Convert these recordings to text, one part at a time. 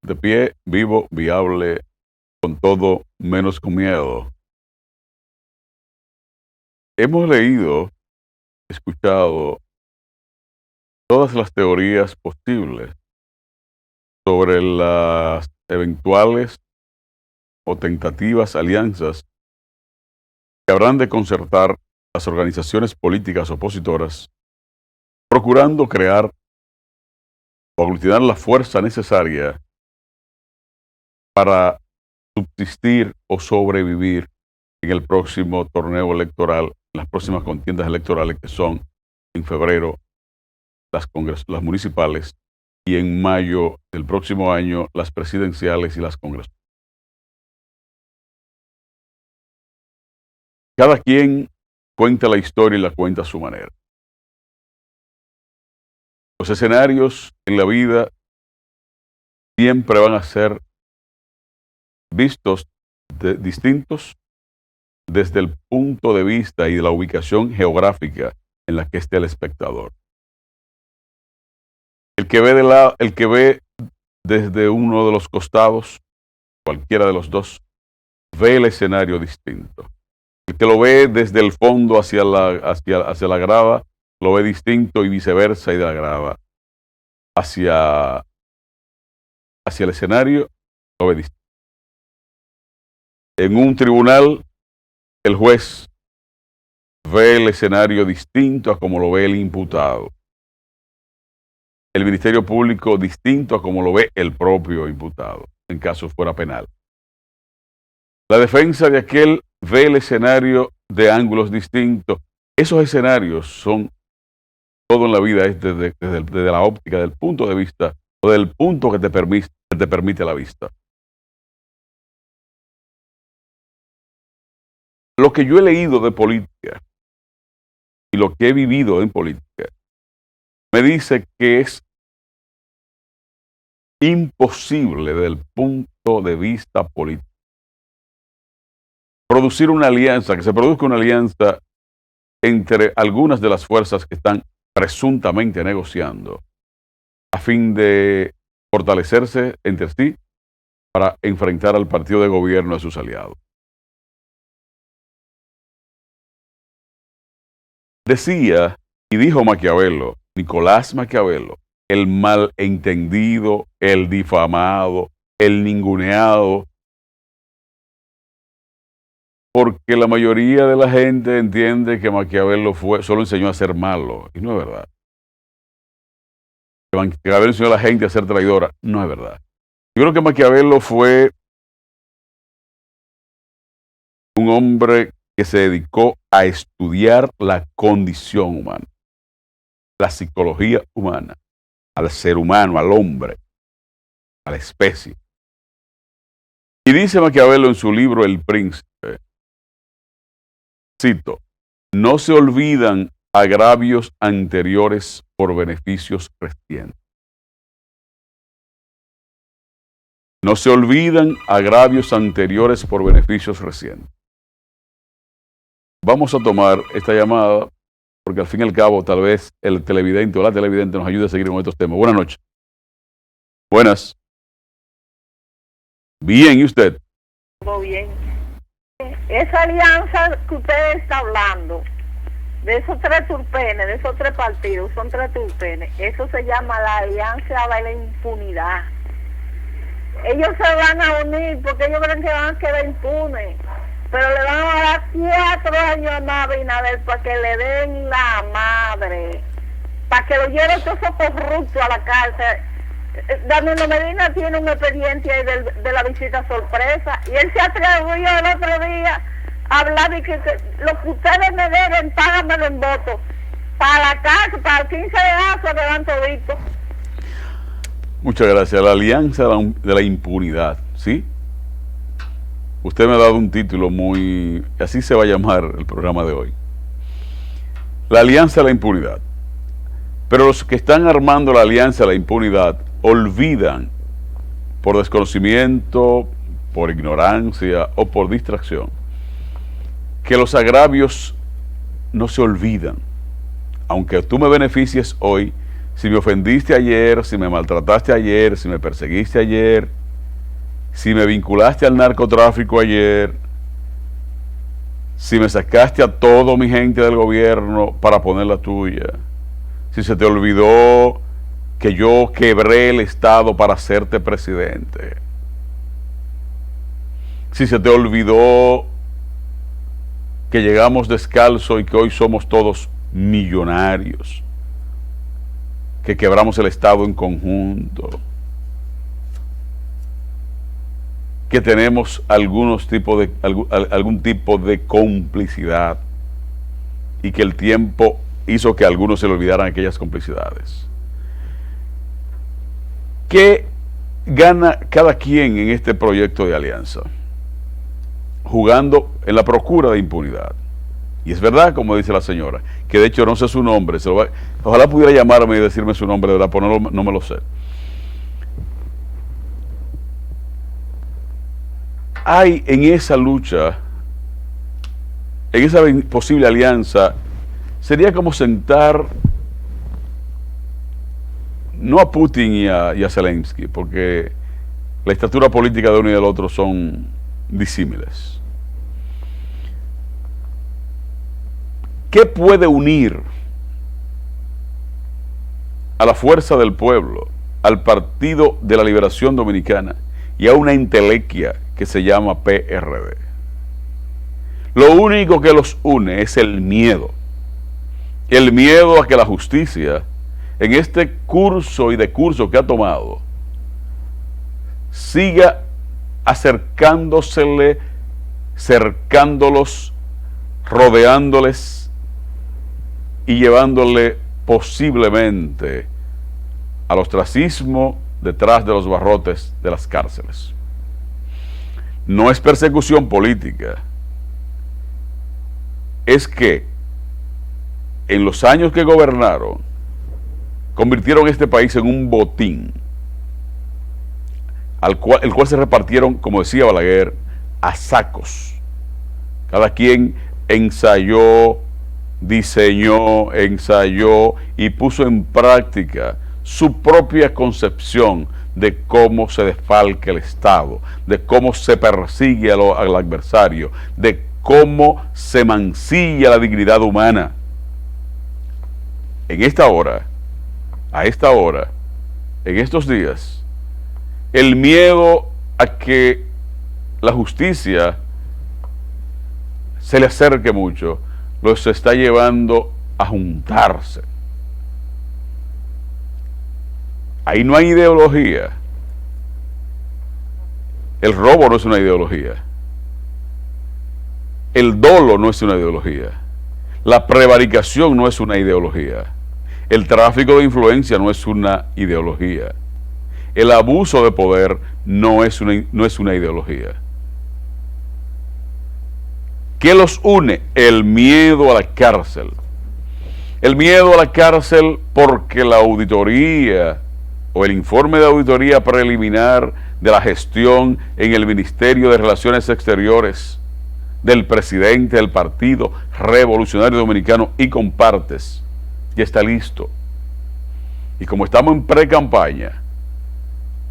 De pie, vivo, viable, con todo menos con miedo. Hemos leído, escuchado todas las teorías posibles sobre las eventuales o tentativas alianzas que habrán de concertar las organizaciones políticas opositoras, procurando crear o aglutinar la fuerza necesaria para subsistir o sobrevivir en el próximo torneo electoral, en las próximas contiendas electorales que son en febrero las municipales y en mayo del próximo año las presidenciales y las congresuales. Cada quien cuenta la historia y la cuenta a su manera. Los escenarios en la vida siempre van a ser vistos distintos desde el punto de vista y de la ubicación geográfica en la que esté el espectador. El que ve desde uno de los costados, cualquiera de los dos, ve el escenario distinto. El que lo ve desde el fondo hacia la grava, lo ve distinto y viceversa, y de la grava hacia el escenario, lo ve distinto. En un tribunal, el juez ve el escenario distinto a como lo ve el imputado. El Ministerio Público distinto a como lo ve el propio imputado, en caso fuera penal. La defensa de aquel ve el escenario de ángulos distintos. Esos escenarios son todo en la vida, es desde la óptica, del punto de vista o del punto que te permite la vista. Lo que yo he leído de política y lo que he vivido en política me dice que es imposible desde el punto de vista político producir una alianza, que se produzca una alianza entre algunas de las fuerzas que están presuntamente negociando a fin de fortalecerse entre sí para enfrentar al partido de gobierno y a sus aliados. Decía y dijo Maquiavelo, Nicolás Maquiavelo, el malentendido, el difamado, el ninguneado, porque la mayoría de la gente entiende que Maquiavelo solo enseñó a ser malo, y no es verdad. Que Maquiavelo enseñó a la gente a ser traidora, no es verdad. Yo creo que Maquiavelo fue un hombre que se dedicó a estudiar la condición humana, la psicología humana, al ser humano, al hombre, a la especie. Y dice Maquiavelo en su libro El Príncipe, cito, no se olvidan agravios anteriores por beneficios recientes. No se olvidan agravios anteriores por beneficios recientes. Vamos a tomar esta llamada porque al fin y al cabo tal vez el televidente o la televidente nos ayude a seguir con estos temas. Buenas noches. Buenas. Bien, ¿y usted? Todo bien. Esa alianza que usted está hablando, de esos tres turpenes, de esos tres partidos, son tres turpenes, eso se llama la alianza de la impunidad. Ellos se van a unir porque ellos creen que van a quedar impunes, pero le van a dar 4 años más a Abinader para que le den la madre, para que lo lleven todos esos corruptos a la cárcel. Danilo Medina tiene un expediente ahí de la visita sorpresa y él se atrevió el otro día a hablar de que lo que ustedes me deben, págamelo en votos. Para la casa, para el 15 de marzo que van toditos. Muchas gracias. La alianza de la impunidad, ¿sí? Usted me ha dado un título muy... Así se va a llamar el programa de hoy. La alianza de la impunidad. Pero los que están armando la alianza de la impunidad olvidan, por desconocimiento, por ignorancia o por distracción, que los agravios no se olvidan. Aunque tú me beneficies hoy, Si me ofendiste ayer, si me maltrataste ayer, si me perseguiste ayer, si me vinculaste al narcotráfico ayer, si me sacaste a todo mi gente del gobierno para poner la tuya, si se te olvidó que yo quebré el Estado para hacerte presidente, si se te olvidó que llegamos descalzo y que hoy somos todos millonarios, que quebramos el Estado en conjunto, que tenemos algún tipo de complicidad y que el tiempo hizo que algunos se le olvidaran aquellas complicidades. ¿Qué gana cada quien en este proyecto de alianza? Jugando en la procura de impunidad. Y es verdad, como dice la señora, que de hecho no sé su nombre, ojalá pudiera llamarme y decirme su nombre, de verdad, pero no me lo sé. Hay en esa lucha, en esa posible alianza, sería como sentar no a Putin y a Zelensky, porque la estatura política de uno y del otro son disímiles. ¿Qué puede unir a la Fuerza del Pueblo, al Partido de la Liberación Dominicana y a una entelequia que se llama PRD? Lo único que los une es el miedo a que la justicia, en este curso y decurso que ha tomado, siga acercándosele, cercándolos, rodeándoles y llevándole posiblemente al ostracismo detrás de los barrotes de las cárceles. No es persecución política, es que en los años que gobernaron convirtieron este país en un botín, el cual se repartieron, como decía Balaguer, a sacos. Cada quien ensayó, diseñó, ensayó y puso en práctica su propia concepción de cómo se desfalca el Estado, de cómo se persigue al adversario, de cómo se mancilla la dignidad humana. En esta hora, a esta hora, en estos días, el miedo a que la justicia se le acerque mucho, los está llevando a juntarse. Ahí no hay ideología. El robo no es una ideología. El dolo no es una ideología. La prevaricación no es una ideología. El tráfico de influencia no es una ideología. El abuso de poder no es una ideología. ¿Qué los une? El miedo a la cárcel. El miedo a la cárcel porque la auditoría o el informe de auditoría preliminar de la gestión en el Ministerio de Relaciones Exteriores del presidente del Partido Revolucionario Dominicano y compartes ya está listo. Y como estamos en pre-campaña,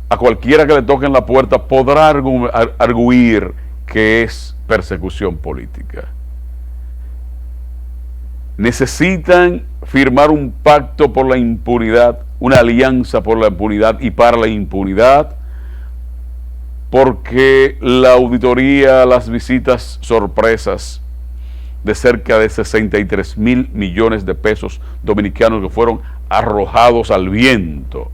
a cualquiera que le toque en la puerta podrá arguir que es persecución política. Necesitan firmar un pacto por la impunidad, una alianza por la impunidad y para la impunidad, porque la auditoría, las visitas sorpresas de cerca de 63,000 millones de pesos dominicanos que fueron arrojados al viento.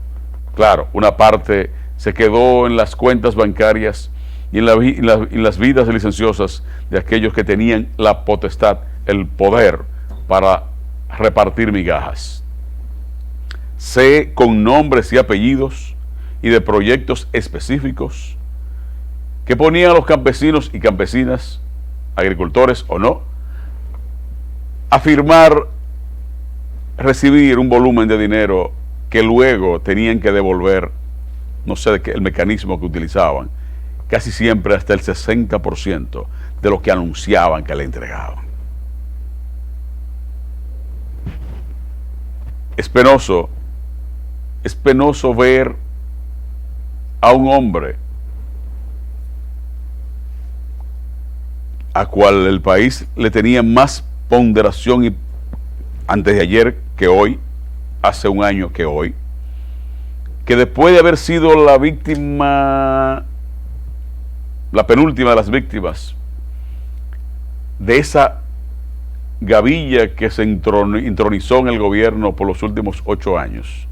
Claro, una parte se quedó en las cuentas bancarias y en las vidas licenciosas de aquellos que tenían la potestad, el poder para repartir migajas. Sé con nombres y apellidos y de proyectos específicos que ponían a los campesinos y campesinas, agricultores o no, a firmar, recibir un volumen de dinero que luego tenían que devolver, no sé el mecanismo que utilizaban, casi siempre hasta el 60% de lo que anunciaban que le entregaban. Es penoso Es penoso ver a un hombre a cual el país le tenía más ponderación antes de ayer que hoy, hace un año que hoy, que después de haber sido la víctima, la penúltima de las víctimas de esa gavilla que se intronizó en el gobierno por los últimos 8 años,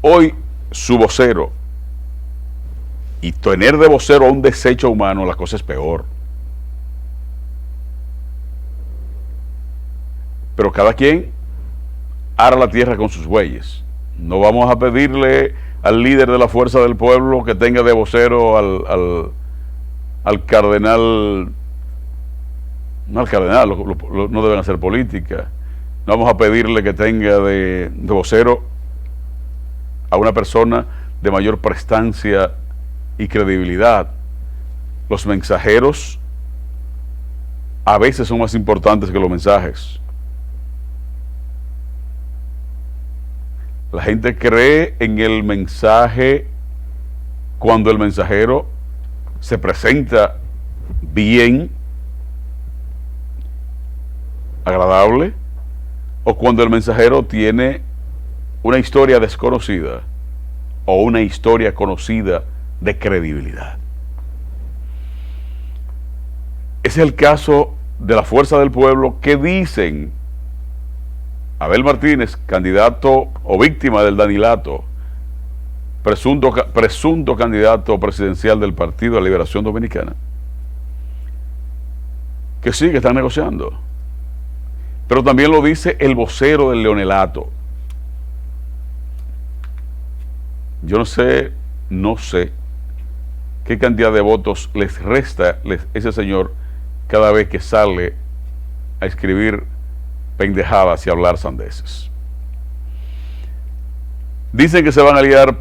hoy su vocero, y tener de vocero a un desecho humano, la cosa es peor. Pero cada quien ara la tierra con sus bueyes. No vamos a pedirle al líder de la fuerza del pueblo que tenga de vocero al cardenal, no al cardenal, no deben hacer política. No vamos a pedirle que tenga de vocero a una persona de mayor prestancia y credibilidad. Los mensajeros a veces son más importantes que los mensajes. La gente cree en el mensaje cuando el mensajero se presenta bien, agradable, o cuando el mensajero tiene una historia desconocida o una historia conocida de credibilidad. Ese es el caso de la fuerza del pueblo, que dicen Abel Martínez, candidato o víctima del Danilato, presunto candidato presidencial del Partido de la Liberación Dominicana, que sí, que están negociando. Pero también lo dice el vocero del Leonelato. Yo no sé qué cantidad de votos les resta ese señor cada vez que sale a escribir pendejadas y hablar sandeces. Dicen que se van a aliar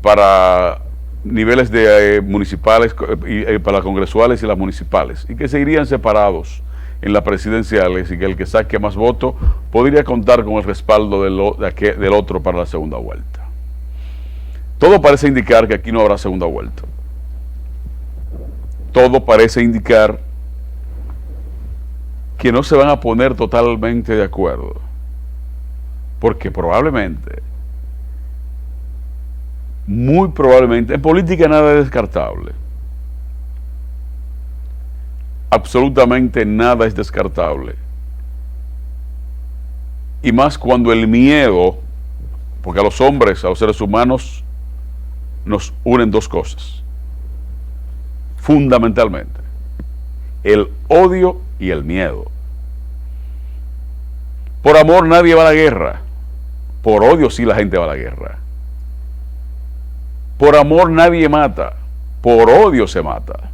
para niveles de municipales, para las congresuales y las municipales, y que se irían separados en las presidenciales, y que el que saque más votos podría contar con el respaldo del otro para la segunda vuelta. Todo parece indicar que aquí no habrá segunda vuelta. Todo parece indicar que no se van a poner totalmente de acuerdo, porque probablemente, muy probablemente, en política nada es descartable. Absolutamente nada es descartable. Y más cuando el miedo, porque a los hombres, a los seres humanos, nos unen dos cosas, fundamentalmente: el odio y el miedo. Por amor nadie va a la guerra. Por odio sí la gente va a la guerra. Por amor nadie mata. Por odio se mata.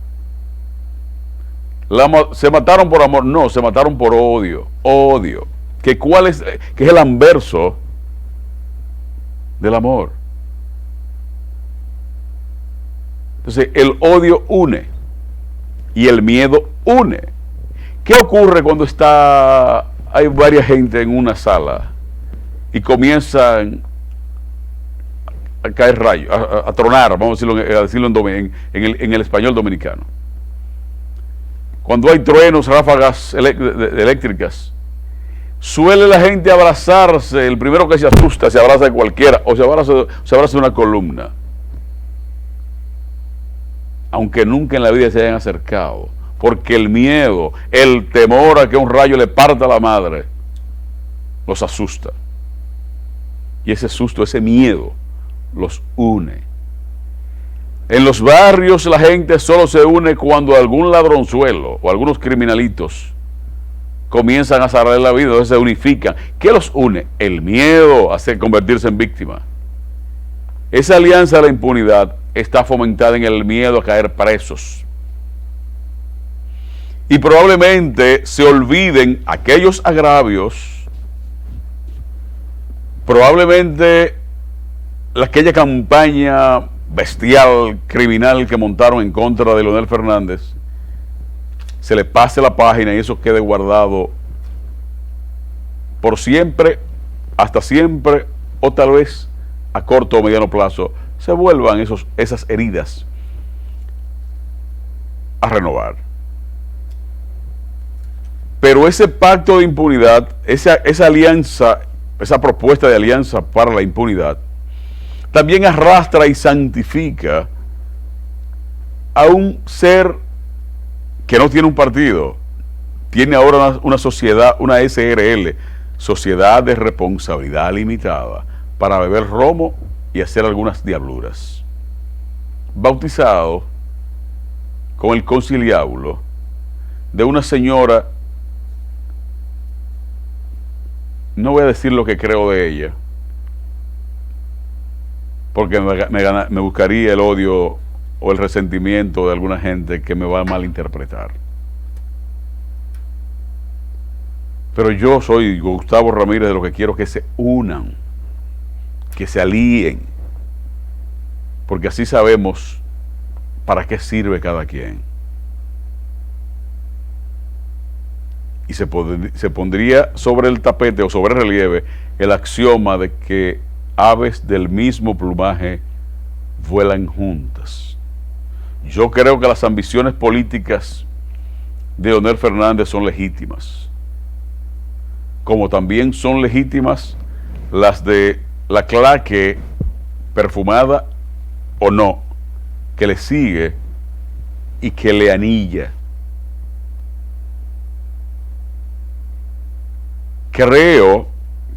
¿Se mataron por amor? No, se mataron por odio. Odio. Que es el anverso del amor. Entonces, el odio une y el miedo une. ¿Qué ocurre cuando hay varias gente en una sala y comienzan a caer rayos, a tronar, vamos a decirlo en el español dominicano? Cuando hay truenos, ráfagas eléctricas, suele la gente abrazarse. El primero que se asusta se abraza de cualquiera, o se abraza de una columna, aunque nunca en la vida se hayan acercado, porque el miedo, el temor a que un rayo le parta la madre, los asusta. Y ese susto, ese miedo, los une. En los barrios la gente solo se une cuando algún ladronzuelo o algunos criminalitos comienzan a saber la vida, entonces se unifican. ¿Qué los une? El miedo a convertirse en víctima. Esa alianza de la impunidad está fomentada en el miedo a caer presos. Y probablemente se olviden aquellos agravios, probablemente aquella campaña bestial, criminal que montaron en contra de Leonel Fernández, se le pase la página y eso quede guardado por siempre, hasta siempre, o tal vez a corto o mediano plazo se vuelvan esas heridas a renovar. Pero ese pacto de impunidad, esa alianza, esa propuesta de alianza para la impunidad, también arrastra y santifica a un ser que no tiene un partido, tiene ahora una sociedad, una SRL, Sociedad de Responsabilidad Limitada, para beber romo y hacer algunas diabluras. Bautizado con el conciliábulo de una señora, no voy a decir lo que creo de ella, porque me buscaría el odio o el resentimiento de alguna gente que me va a malinterpretar. Pero yo soy Gustavo Ramírez, de lo que quiero que se unan, que se alíen, porque así sabemos para qué sirve cada quien. Y se pondría sobre el tapete o sobre el relieve el axioma de que aves del mismo plumaje vuelan juntas. Yo creo que las ambiciones políticas de Leonel Fernández son legítimas, como también son legítimas las de la claque perfumada o no, que le sigue y que le anilla. Creo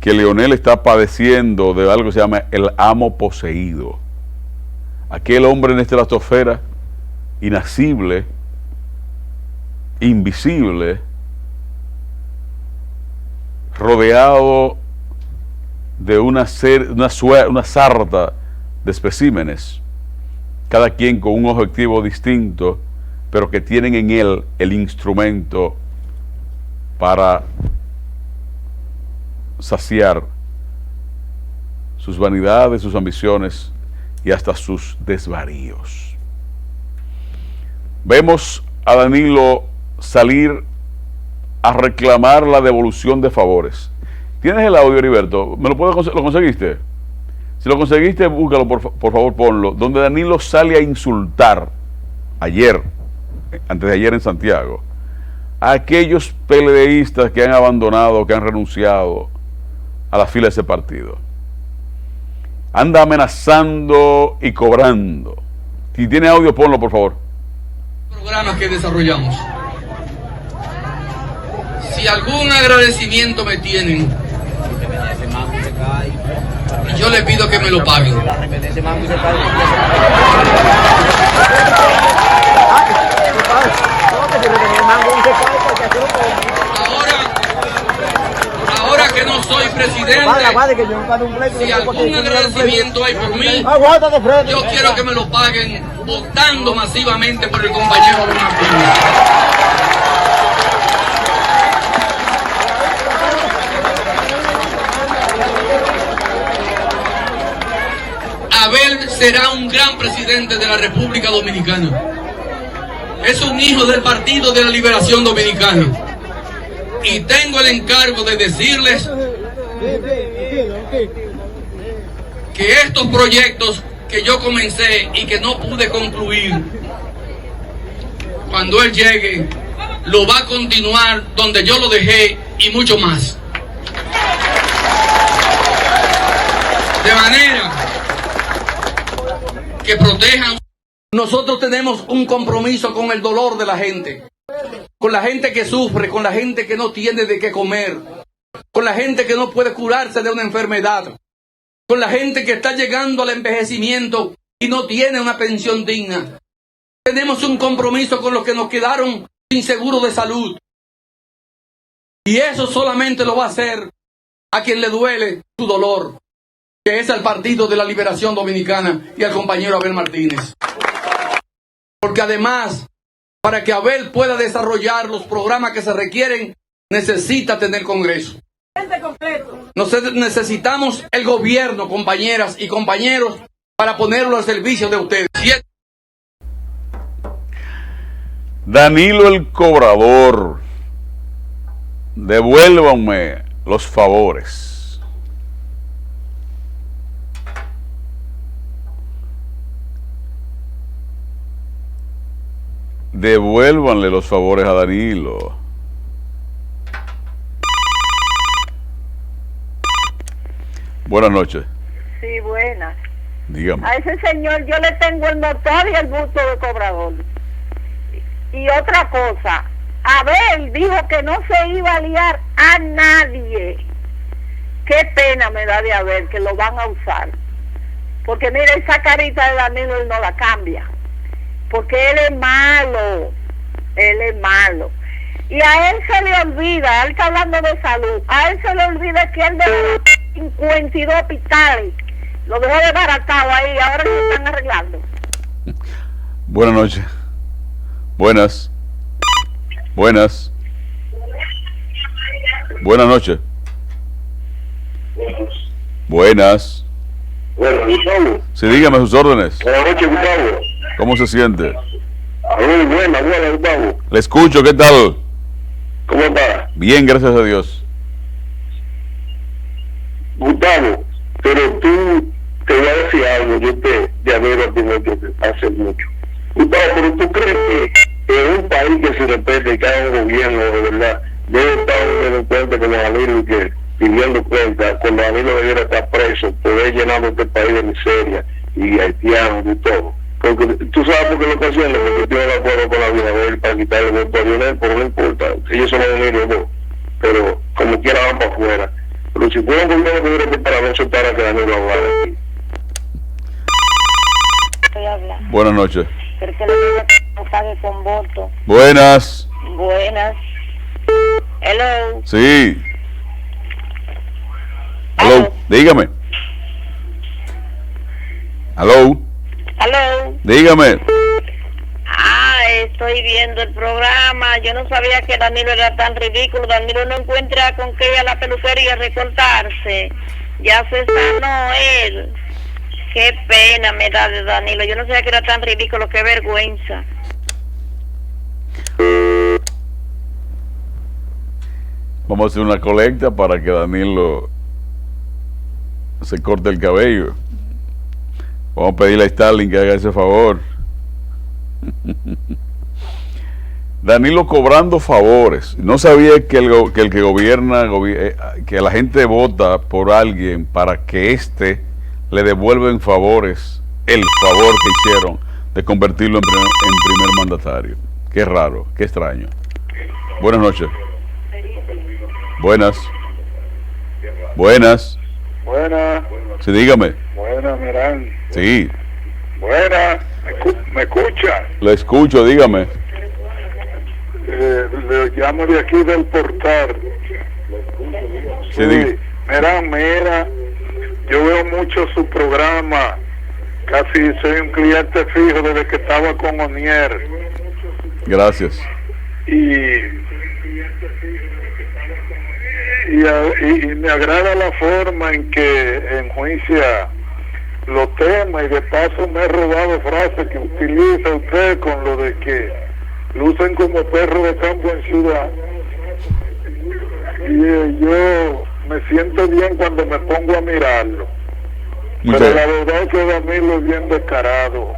que Leonel está padeciendo de algo que se llama el amo poseído. Aquel hombre en esta estratosfera, inacible, invisible, rodeado de una sarta de especímenes, cada quien con un objetivo distinto, pero que tienen en él el instrumento para saciar sus vanidades, sus ambiciones y hasta sus desvaríos. Vemos a Danilo salir a reclamar la devolución de favores. ¿Tienes el audio, Heriberto? ¿Lo conseguiste? Si lo conseguiste, búscalo, por favor, ponlo. Donde Danilo sale a insultar ayer, antes de ayer en Santiago, a aquellos PLDistas que han abandonado, que han renunciado a la fila de ese partido. Anda amenazando y cobrando. Si tiene audio, ponlo, por favor. Programas que desarrollamos. Si algún agradecimiento me tienen, yo le pido que me lo paguen. Ahora que no soy presidente, si algún agradecimiento hay por mí, yo quiero que me lo paguen votando masivamente por el compañero Martínez. Abel será un gran presidente de la República Dominicana. Es un hijo del Partido de la Liberación Dominicana. Y tengo el encargo de decirles que estos proyectos que yo comencé y que no pude concluir, cuando él llegue, lo va a continuar donde yo lo dejé y mucho más. De manera que protejan. Nosotros tenemos un compromiso con el dolor de la gente, con la gente que sufre, con la gente que no tiene de qué comer, con la gente que no puede curarse de una enfermedad, con la gente que está llegando al envejecimiento y no tiene una pensión digna. Tenemos un compromiso con los que nos quedaron sin seguro de salud. Y eso solamente lo va a hacer a quien le duele su dolor, que es el Partido de la Liberación Dominicana y al compañero Abel Martínez. Porque además, para que Abel pueda desarrollar los programas que se requieren, necesita tener Congreso. Necesitamos el gobierno, compañeras y compañeros, para ponerlo al servicio de ustedes. Danilo el cobrador, devuélvanme los favores. devuélvanle los favores a Danilo. Buenas noches. Sí, buenas. Dígame. A ese señor yo le tengo el motor y el busto de cobrador. Y otra cosa, Abel dijo que no se iba a liar a nadie. Qué pena me da de Abel que lo van a usar. Porque mira, esa carita de Danilo él no la cambia. Porque él es malo. Él es malo. Y a él se le olvida, él está hablando de salud, a él se le olvida que él dejó 52 hospitales. Lo dejó desbaratado ahí, ahora lo están arreglando. Buenas noches. Buenas. Buenas. Buenas noches. Buenas. Bueno, Gustavo. Sí, dígame sus órdenes. Buenas noches, Gustavo. ¿Cómo se siente? Muy buena, Gustavo. Le escucho, ¿qué tal? ¿Cómo está? Bien, gracias a Dios. Gustavo, pero tú te voy a decir algo, yo te admiro a ti mucho, hace mucho. Gustavo, pero tú crees que en un país que se respete, que haya un gobierno de verdad, debe estar un delincuente como Danilo y que pidiendo cuenta, cuando Danilo debiera estar preso, poder llenar este país de miseria y haitianos y todo? Porque tú sabes por qué lo está haciendo, porque tiene de acuerdo con la vida de él para quitarle el voto a Lionel, pero no importa, ellos son los dos, pero como quiera van para afuera. Pero si fuera un gobierno que hubiera que para no soltar a que Danilo hablara aquí. Estoy hablando. Buenas noches. Pero que le diga que no pague con voto. Buenas. Buenas. Hello. Sí. Aló, dígame. Aló, Hello. dígame. Estoy viendo el programa. Yo no sabía que Danilo era tan ridículo. Danilo no encuentra con qué ir a la peluquería a recortarse. Ya se sanó él. Qué pena me da de Danilo. Yo no sabía que era tan ridículo. Qué vergüenza. Vamos a hacer una colecta para que Danilo se corte el cabello. Vamos a pedirle a Stalin que haga ese favor. Danilo cobrando favores. No sabía que el que gobierna, que la gente vota por alguien para que éste le devuelva en favores el favor que hicieron de convertirlo en primer mandatario. Qué raro, qué extraño. Buenas noches. Buenas. Buenas. Buena, Sí, dígame. buena, Merán. Sí, Buena, ¿me escucha? le escucho, dígame. Le llamo de aquí del portal. Sí, diga. Mira, yo veo mucho su programa, casi soy un cliente fijo desde que estaba con Onier, Gracias. y me agrada la forma en que enjuicia los temas, y de paso me he robado frases que utiliza usted con lo de que lucen como perro de campo en ciudad. Y yo me siento bien cuando me pongo a mirarlo. Pero la verdad es que Danilo es bien descarado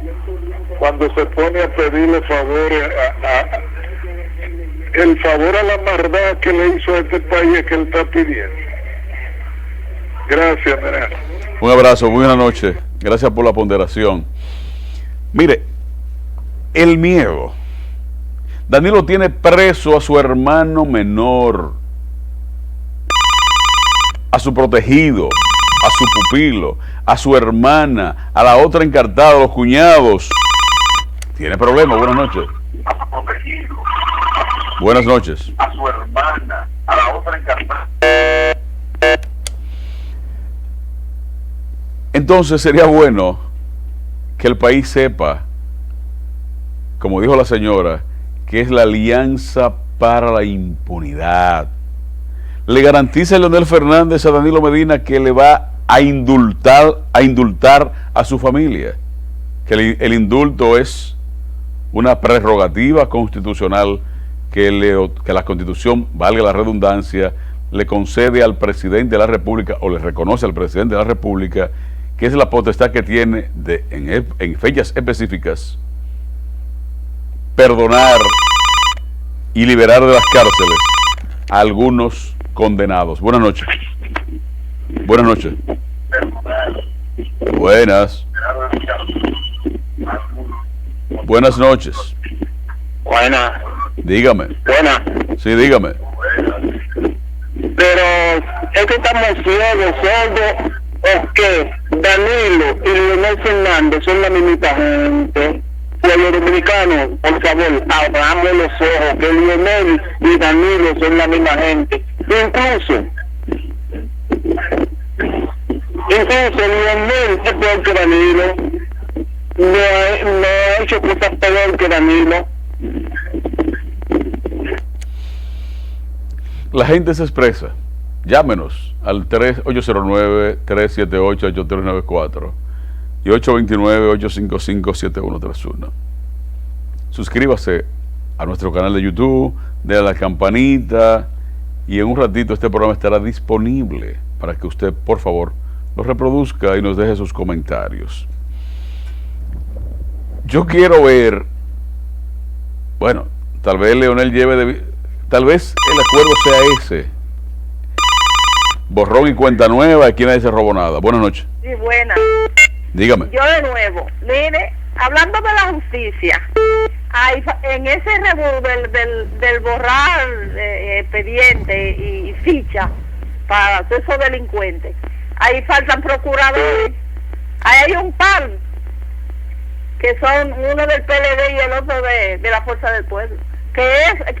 cuando se pone a pedirle favores el favor a la maldad que le hizo a este país que él está pidiendo. Gracias, Mira. Un abrazo, buenas noches. Gracias por la ponderación. Mire, el miedo. Danilo tiene preso a su hermano menor, a su protegido, a su pupilo, a su hermana, a la otra encartada, a los cuñados. Tiene problemas. Buenas noches. Buenas noches. A su hermana, a la otra encartada. Entonces sería bueno que el país sepa, como dijo la señora, que es la Alianza para la Impunidad. Le garantiza a Leonel Fernández a Danilo Medina que le va a indultar a su familia, que el indulto es una prerrogativa constitucional que la Constitución, valga la redundancia, le concede al presidente de la República, o le reconoce al presidente de la República, que es la potestad que tiene en fechas específicas perdonar y liberar de las cárceles a algunos condenados. Buenas noches. Buenas noches. Buenas. Buenas noches. Buenas. Dígame. Buenas. Sí, dígame. Pero es que estamos ciegos, sordos, o que Danilo y Leonel Fernández son la misma gente. Pueblo dominicano, por favor, abramos los ojos, que Leonel y Danilo son la misma gente. Incluso Leonel es peor que Danilo, no ha hecho cosas peor que Danilo. La gente se expresa. Llámenos al 809-378-8394 y 829-855-7131. Suscríbase a nuestro canal de YouTube, dé a la campanita y en un ratito este programa estará disponible para que usted, por favor, lo reproduzca y nos deje sus comentarios. Yo quiero ver, bueno, tal vez Leonel tal vez el acuerdo sea ese. Borrón y cuenta nueva, aquí nadie se robó nada. Buenas noches. Sí, buenas. Dígame. Yo de nuevo, mire, hablando de la justicia, en ese rebú del borrar expediente y ficha para todos esos delincuentes, ahí faltan procuradores. Ahí hay un par que son uno del PLD y el otro de la Fuerza del Pueblo.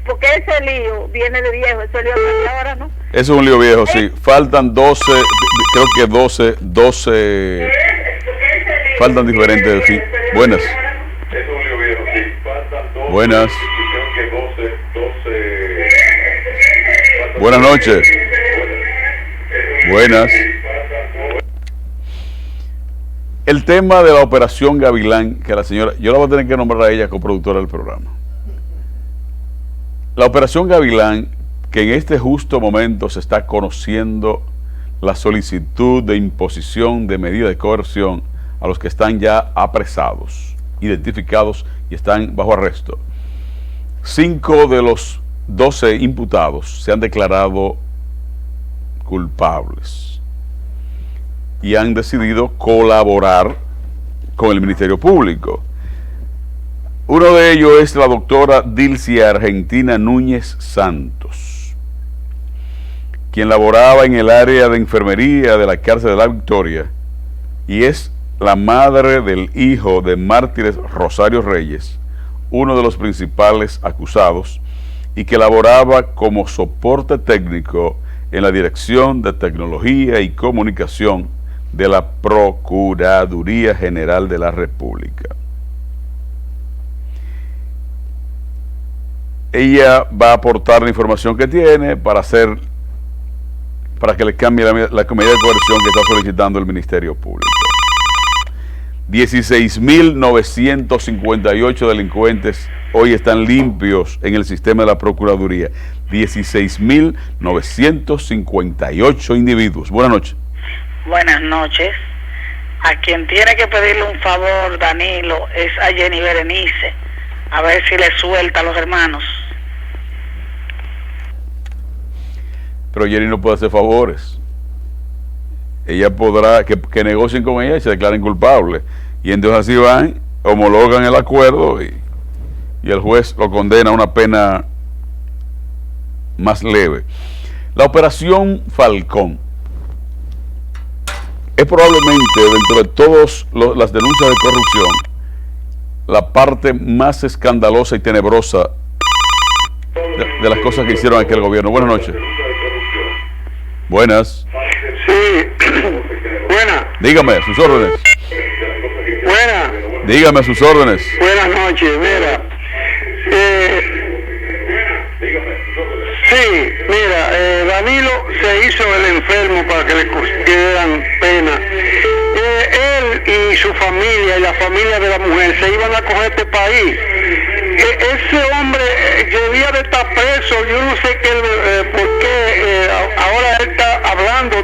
Porque ese lío viene de viejo, ese lío de ahora, ¿no? Eso es un lío viejo, sí. Faltan 12, creo que 12, faltan diferentes, sí. Buenas. Es un lío viejo, sí. Faltan 12. Buenas. Creo que 12. Buenas noches. Buenas. El tema de la operación Gavilán, que la señora, yo la voy a tener que nombrar a ella coproductora del programa. La operación Gavilán, que en este justo momento se está conociendo la solicitud de imposición de medida de coerción a los que están ya apresados, identificados y están bajo arresto. 5 de los 12 imputados se han declarado culpables y han decidido colaborar con el Ministerio Público. Uno de ellos es la doctora Dilcia Argentina Núñez Santos, quien laboraba en el área de enfermería de la cárcel de la Victoria y es la madre del hijo de Mártires Rosario Reyes, uno de los principales acusados, y que laboraba como soporte técnico en la Dirección de Tecnología y Comunicación de la Procuraduría General de la República. Ella va a aportar la información que tiene para que le cambie la medida de coerción que está solicitando el Ministerio Público. 16.958 delincuentes hoy están limpios en el sistema de la Procuraduría. 16.958 individuos. Buenas noches. Buenas noches. A quien tiene que pedirle un favor, Danilo, es a Jenny Berenice. A ver si le suelta a los hermanos. Pero Jenny no puede hacer favores. Ella podrá, que negocien con ella y se declaren culpables. Y entonces así van, homologan el acuerdo y el juez lo condena a una pena más leve. La operación Falcón es probablemente, dentro de todas las denuncias de corrupción, la parte más escandalosa y tenebrosa de las cosas que hicieron aquel gobierno. Buenas noches. Buenas. Sí. Buenas. Dígame, sus órdenes. Buenas. Dígame sus órdenes. Buenas noches, mira. Sí, mira, Danilo se hizo el enfermo para que le dieran pena. Él y su familia y la familia de la mujer se iban a coger este país. Ese hombre debía de estar preso. Yo no sé por qué ahora él está hablando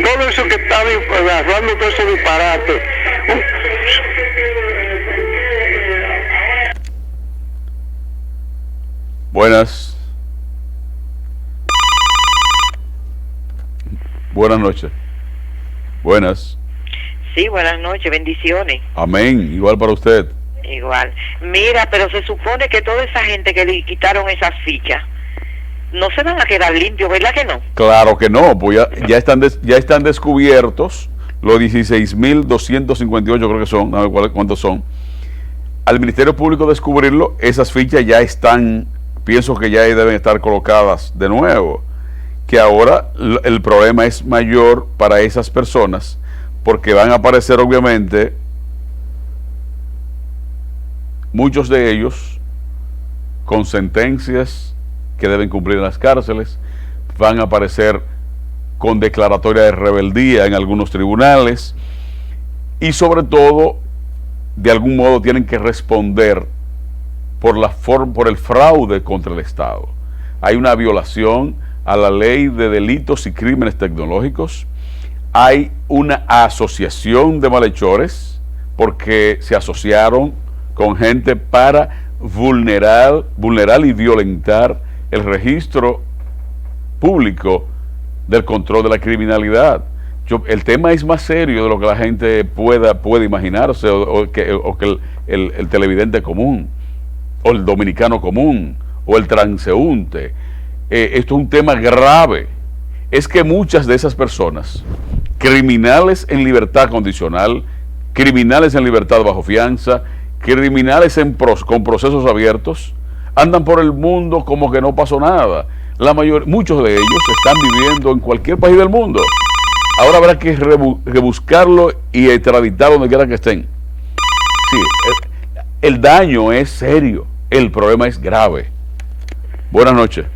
todo eso que está hablando, todo ese disparate. Buenas. Buenas noches. Buenas. Sí, buenas noches, bendiciones. Amén. Igual para usted. Igual. Mira, pero se supone que toda esa gente que le quitaron esas fichas no se van a quedar limpios, ¿verdad que no? Claro que no, pues ya están descubiertos los 16.258, creo que son, no sé cuántos son. Al Ministerio Público descubrirlo, esas fichas ya están, pienso que ya deben estar colocadas de nuevo. Que ahora el problema es mayor para esas personas, porque van a aparecer obviamente muchos de ellos con sentencias que deben cumplir en las cárceles, van a aparecer con declaratoria de rebeldía en algunos tribunales y sobre todo, de algún modo tienen que responder por el fraude contra el Estado. Hay una violación a la ley de delitos y crímenes tecnológicos, hay una asociación de malhechores porque se asociaron con gente para vulnerar y violentar el registro público del control de la criminalidad. El tema es más serio de lo que la gente puede imaginarse o que el televidente común o el dominicano común o el transeúnte. Esto es un tema grave. Es que muchas de esas personas, criminales en libertad condicional, criminales en libertad bajo fianza, criminales con procesos abiertos, andan por el mundo como que no pasó nada. Muchos de ellos están viviendo en cualquier país del mundo. Ahora habrá que rebuscarlo y extraditar donde quiera que estén. Sí, el daño es serio, el problema es grave. Buenas noches.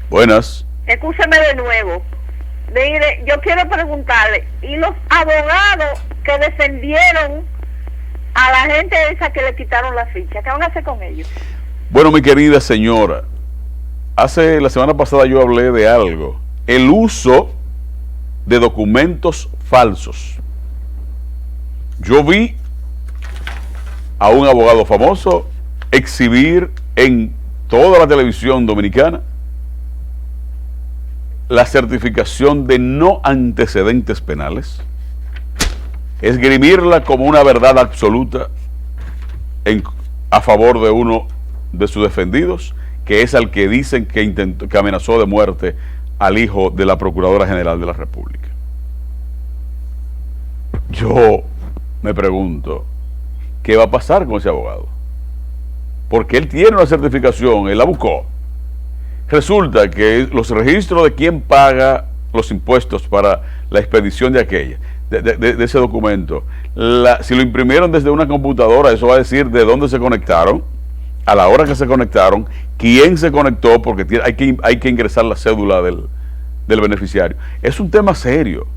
Buenas. Escúcheme de nuevo. Mire, yo quiero preguntarle, ¿y los abogados que defendieron a la gente esa que le quitaron la ficha, qué van a hacer con ellos? Bueno, mi querida señora, la semana pasada yo hablé de algo, el uso de documentos falsos. Yo vi a un abogado famoso exhibir en toda la televisión dominicana la certificación de no antecedentes penales, esgrimirla como una verdad absoluta a favor de uno de sus defendidos, que es al que dicen que amenazó de muerte al hijo de la Procuradora General de la República. Yo me pregunto, ¿qué va a pasar con ese abogado? Porque él tiene una certificación, él la buscó. Resulta que los registros de quién paga los impuestos para la expedición de ese documento, si lo imprimieron desde una computadora, eso va a decir de dónde se conectaron, a la hora que se conectaron, quién se conectó, porque hay que ingresar la cédula del beneficiario. Es un tema serio.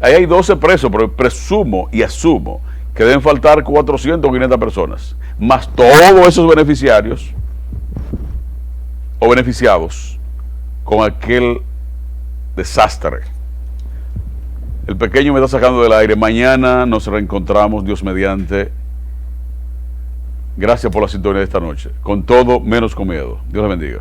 Ahí hay 12 presos, pero presumo y asumo que deben faltar 400 o 500 personas, más todos esos beneficiarios o beneficiados con aquel desastre. El pequeño me está sacando del aire. Mañana nos reencontramos, Dios mediante. Gracias por la sintonía de esta noche. Con todo, menos con miedo. Dios le bendiga.